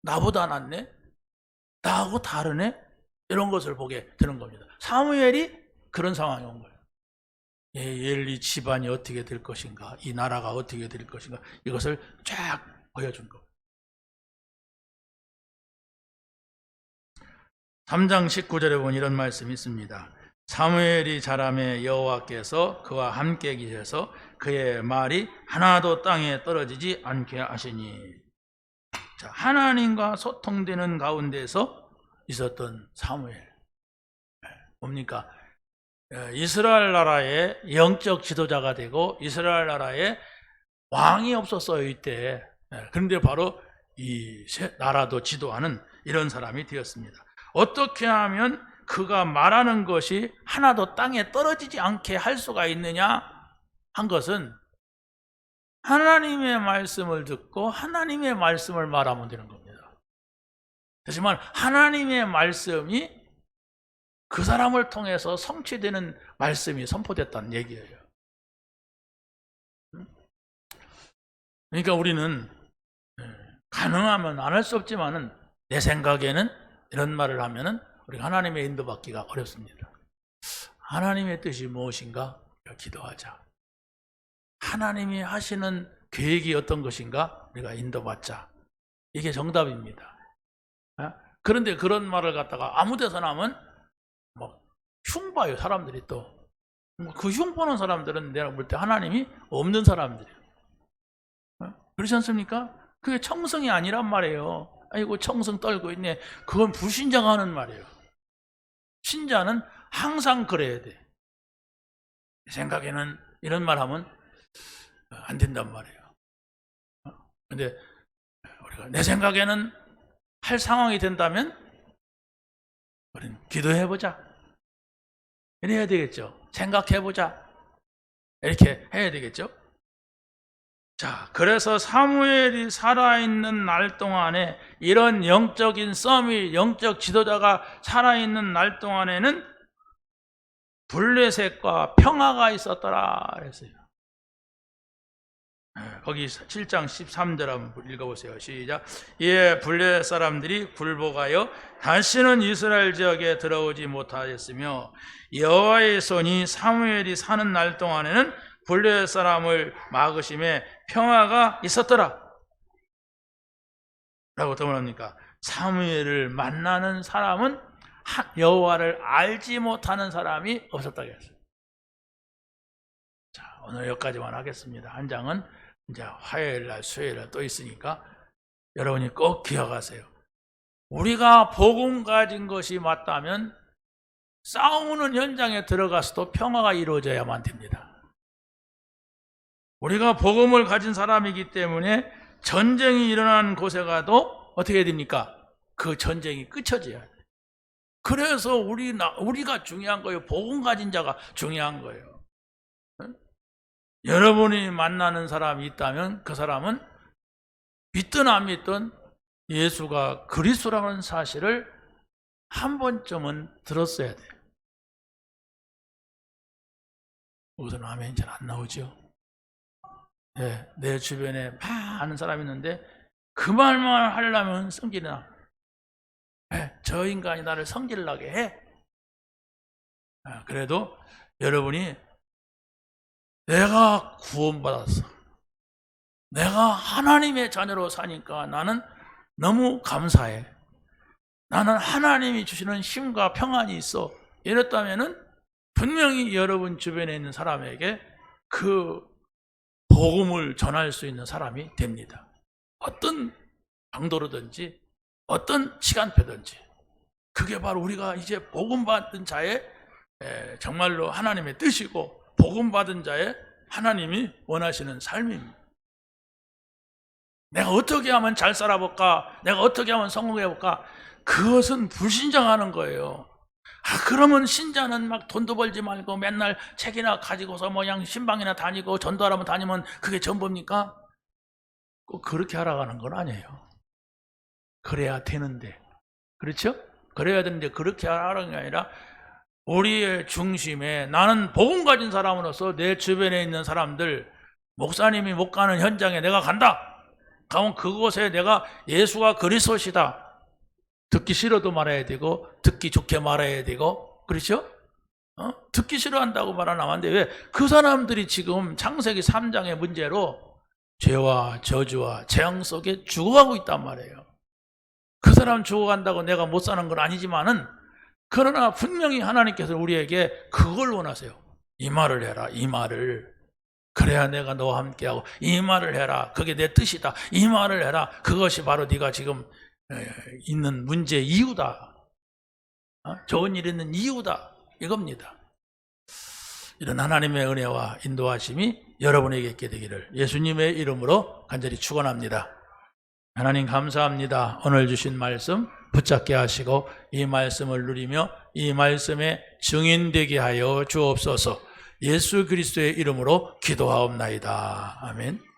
나보다 낫네. 나하고 다르네. 이런 것을 보게 되는 겁니다. 사무엘이 그런 상황이 온 거예요. 엘리 집안이 어떻게 될 것인가, 이 나라가 어떻게 될 것인가, 이것을 쫙 보여준 겁니다. 3장 19절에 보면 이런 말씀이 있습니다. 사무엘이 자라매 여호와께서 그와 함께 계셔서 그의 말이 하나도 땅에 떨어지지 않게 하시니. 자, 하나님과 소통되는 가운데서 있었던 사무엘. 뭡니까? 이스라엘 나라의 영적 지도자가 되고 이스라엘 나라에 왕이 없었어요, 이때. 그런데 바로 이 나라도 지도하는 이런 사람이 되었습니다. 어떻게 하면 그가 말하는 것이 하나도 땅에 떨어지지 않게 할 수가 있느냐 한 것은 하나님의 말씀을 듣고 하나님의 말씀을 말하면 되는 겁니다. 하지만 하나님의 말씀이 그 사람을 통해서 성취되는 말씀이 선포됐다는 얘기예요. 그러니까 우리는 가능하면 안 할 수 없지만은 내 생각에는 이런 말을 하면은 우리가 하나님의 인도받기가 어렵습니다. 하나님의 뜻이 무엇인가? 기도하자. 하나님이 하시는 계획이 어떤 것인가? 우리가 인도받자. 이게 정답입니다. 그런데 그런 말을 갖다가 아무 데서나 하면 뭐 흉봐요, 사람들이 또. 그 흉보는 사람들은 내가 볼 때 하나님이 없는 사람들이에요. 그렇지 않습니까? 그게 청성이 아니란 말이에요. 아이고 청성 떨고 있네. 그건 불신자가 하는 말이에요. 신자는 항상 그래야 돼. 내 생각에는 이런 말 하면 안 된단 말이에요. 근데 우리가 내 생각에는 할 상황이 된다면 우리는 기도해보자. 이래야 되겠죠. 생각해보자. 이렇게 해야 되겠죠. 자, 그래서 사무엘이 살아있는 날 동안에 이런 영적인 썸이, 영적 지도자가 살아있는 날 동안에는 블레셋과 평화가 있었더라 그랬어요. 거기 7장 13절 한번 읽어보세요. 시작. 이에 블레셋 사람들이 굴복하여 다시는 이스라엘 지역에 들어오지 못하였으며 여호와의 손이 사무엘이 사는 날 동안에는 블레셋 사람을 막으심에 평화가 있었더라 라고 더 말합니까? 사무엘을 만나는 사람은 여호와를 알지 못하는 사람이 없었다고 했어요. 자, 오늘 여기까지만 하겠습니다. 한 장은 이제 화요일날 수요일날 또 있으니까 여러분이 꼭 기억하세요. 우리가 복음 가진 것이 맞다면 싸우는 현장에 들어가서도 평화가 이루어져야만 됩니다. 우리가 복음을 가진 사람이기 때문에 전쟁이 일어난 곳에 가도 어떻게 해야 됩니까? 그 전쟁이 끝쳐져야 돼요. 그래서 우리가 중요한 거예요. 복음 가진 자가 중요한 거예요. 여러분이 만나는 사람이 있다면 그 사람은 믿든 안 믿든 예수가 그리스도라는 사실을 한 번쯤은 들었어야 돼요. 거기서는 아멘이 잘 안 나오죠. 네, 내 주변에 많은 사람이 있는데 그 말만 하려면 성질이 나. 저 인간이 나를 성질 나게 해. 그래도 여러분이 내가 구원받았어, 내가 하나님의 자녀로 사니까 나는 너무 감사해, 나는 하나님이 주시는 힘과 평안이 있어, 이랬다면은 분명히 여러분 주변에 있는 사람에게 그 복음을 전할 수 있는 사람이 됩니다. 어떤 방도로든지 어떤 시간표든지. 그게 바로 우리가 이제 복음 받은 자의 정말로 하나님의 뜻이고 복음 받은 자의 하나님이 원하시는 삶입니다. 내가 어떻게 하면 잘 살아볼까, 내가 어떻게 하면 성공해볼까, 그것은 불신장하는 거예요. 그러면 신자는 막 돈도 벌지 말고 맨날 책이나 가지고서 그냥 신방이나 다니고 전도하라면 다니면 그게 전부입니까? 꼭 그렇게 하라고 하는 건 아니에요. 그래야 되는데, 그렇죠? 그래야 되는데 그렇게 하라는 게 아니라 우리의 중심에 나는 복음 가진 사람으로서 내 주변에 있는 사람들, 목사님이 못 가는 현장에 내가 간다. 가면 그곳에 내가 예수가 그리스도시다. 듣기 싫어도 말해야 되고 듣기 좋게 말해야 되고, 그렇죠? 듣기 싫어한다고 말하면 안 돼. 왜? 그 사람들이 지금 창세기 3장의 문제로 죄와 저주와 재앙 속에 죽어가고 있단 말이에요. 그 사람 죽어간다고 내가 못 사는 건 아니지만은, 그러나 분명히 하나님께서 우리에게 그걸 원하세요. 이 말을 해라, 이 말을. 그래야 내가 너와 함께하고, 이 말을 해라, 그게 내 뜻이다, 이 말을 해라, 그것이 바로 네가 지금 있는 문제의 이유다, 좋은 일 있는 이유다, 이겁니다. 이런 하나님의 은혜와 인도하심이 여러분에게 있게 되기를 예수님의 이름으로 간절히 축원합니다. 하나님 감사합니다. 오늘 주신 말씀 붙잡게 하시고 이 말씀을 누리며 이 말씀에 증인되게 하여 주옵소서. 예수 그리스도의 이름으로 기도하옵나이다. 아멘.